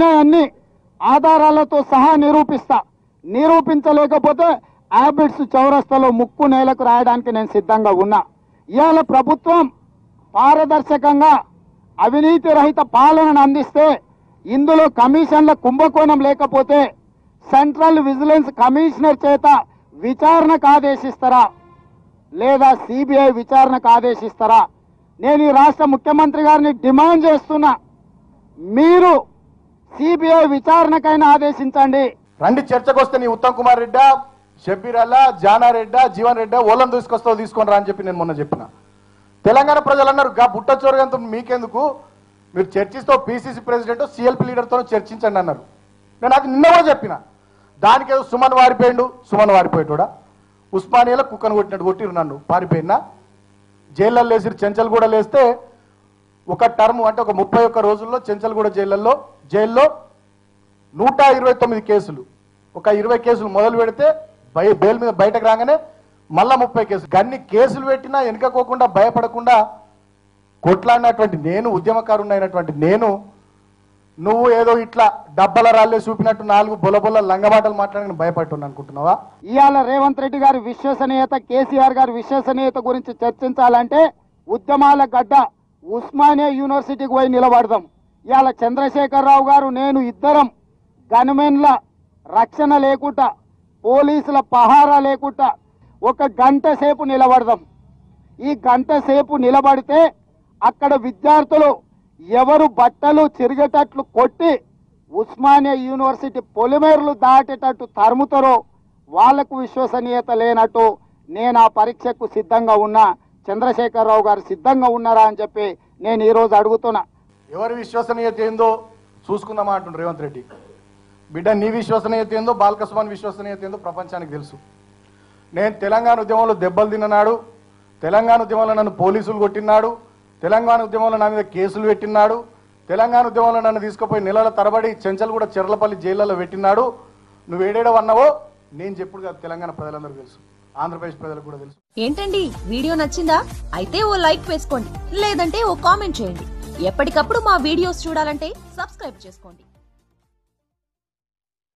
చెప్పినవన్నీ ఆధారాలతో సహా నిరూపిస్తా. నిరూపించలేకపోతే హ్యాబిట్స్ చౌరస్తాలో ముక్కు నేలకు రాయడానికి నేను సిద్ధంగా ఉన్నా. ఇవాళ ప్రభుత్వం పారదర్శకంగా అవినీతి రహిత పాలనను అందిస్తే ఇందులో కమిషన్ల కుంభకోణం లేకపోతే సెంట్రల్ విజిలెన్స్ కమిషనర్ చేత విచారణకు ఆదేశిస్తారా లేదా సిబిఐ విచారణకు ఆదేశిస్తారా? నేను ఈ రాష్ట్ర ముఖ్యమంత్రి గారిని డిమాండ్ చేస్తున్నా, మీరు సిబిఐ విచారణకైనా ఆదేశించండి. రండి చర్చకు వస్తే నీ ఉత్తమ్ కుమార్ రెడ్డా, షబ్బీర్ అల్లా, జానారెడ్డా, జీవన్ రెడ్డా ఓళ్ళని తీసుకొస్తావు తీసుకొని రా అని చెప్పి నేను మొన్న చెప్పిన. తెలంగాణ ప్రజలు అన్నారు గా బుట్టచోరుగంతో మీకెందుకు, మీరు చర్చిస్తూ పీసీసీ ప్రెసిడెంట్ సిఎల్పి లీడర్తో చర్చించండి అన్నారు. నేను అది నిన్న కూడా చెప్పిన. దానికేదో సుమన్ వారిపోయిండు, సుమన్ వారిపోయేటోడా? ఉస్మానియాలో కుక్కను కొట్టినట్టు కొట్టిరు నన్ను, పారిపోయినా. జైల్లో లేసిరు, చెంచల్గూడ లేస్తే ఒక టర్మ్ అంటే ఒక 31 రోజుల్లో చెంచల్గూడ జైల్లో 129 కేసులు, ఒక 20 కేసులు మొదలు పెడితే బెయిల్ మీద బయటకు రాగానే మళ్ళా 30 కేసులు. గన్ని కేసులు పెట్టినా వెనుకపోకుండా భయపడకుండా కొట్లాడినటువంటి నేను, ఉద్యమకారుని అయినటువంటి నేను, నువ్వు ఏదో ఇట్లా డబ్బల రాళ్ళే చూపినట్టు 4 బొలబొల్ల లంగమాటలు మాట్లాడని భయపడుతున్నా అనుకుంటున్నావా? ఇవాళ రేవంత్ రెడ్డి గారి విశ్వసనీయత, కేసీఆర్ గారి విశ్వసనీయత గురించి చర్చించాలంటే ఉద్యమాల గడ్డ ఉస్మానియా యూనివర్సిటీకి పోయి నిలబడదాం. ఇవాళ చంద్రశేఖరరావు గారు నేను ఇద్దరం గన్మెన్ల రక్షణ లేకుండా, పోలీసుల పహారా లేకుండా ఒక గంట సేపు నిలబడదాం. ఈ గంట సేపు నిలబడితే అక్కడ విద్యార్థులు ఎవరు బట్టలు చిరిగేటట్లు కొట్టి ఉస్మానియా యూనివర్సిటీ పొలిమేర్లు దాటేటట్టు తరుముతారో వాళ్లకు విశ్వసనీయత లేనట్టు నేను ఆ పరీక్షకు సిద్ధంగా ఉన్నా. చంద్రశేఖరరావు గారు సిద్ధంగా ఉన్నారా అని చెప్పి నేను ఈరోజు అడుగుతున్నా. ఎవరి విశ్వసనీయత ఏందో చూసుకుందామా అంటుండ్రు రేవంత్ రెడ్డి. బిడ్డ, నీ విశ్వసనీయత ఏందో, బాల్కసుమన్ విశ్వసనీయత ఏందో ప్రపంచానికి తెలుసు. నేను తెలంగాణ ఉద్యమంలో దెబ్బలు తిన్నాడు, తెలంగాణ ఉద్యమంలో నన్ను పోలీసులు కొట్టినాడు, తెలంగాణ ఉద్యమంలో నా మీద కేసులు పెట్టినాడు, తెలంగాణ ఉద్యమంలో నన్ను తీసుకుపోయి నెలల తరబడి చెంచల్గూడ చెర్లపల్లి జైళ్లలో పెట్టినాడు. నువ్వు ఏడేడవన్నావో నేను చెప్పుడు కాదు, తెలంగాణ ప్రజలందరూ తెలుసు, ఆంధ్రప్రదేశ్ ప్రజలకు కూడా తెలుసు. ఏంటండి వీడియో నచ్చిందా? అయితే ఓ లైక్ వేసుకోండి, లేదంటే ఓ కామెంట్ చేయండి. ఎప్పటికప్పుడు మా వీడియోస్ చూడాలంటే సబ్స్క్రైబ్ చేసుకోండి.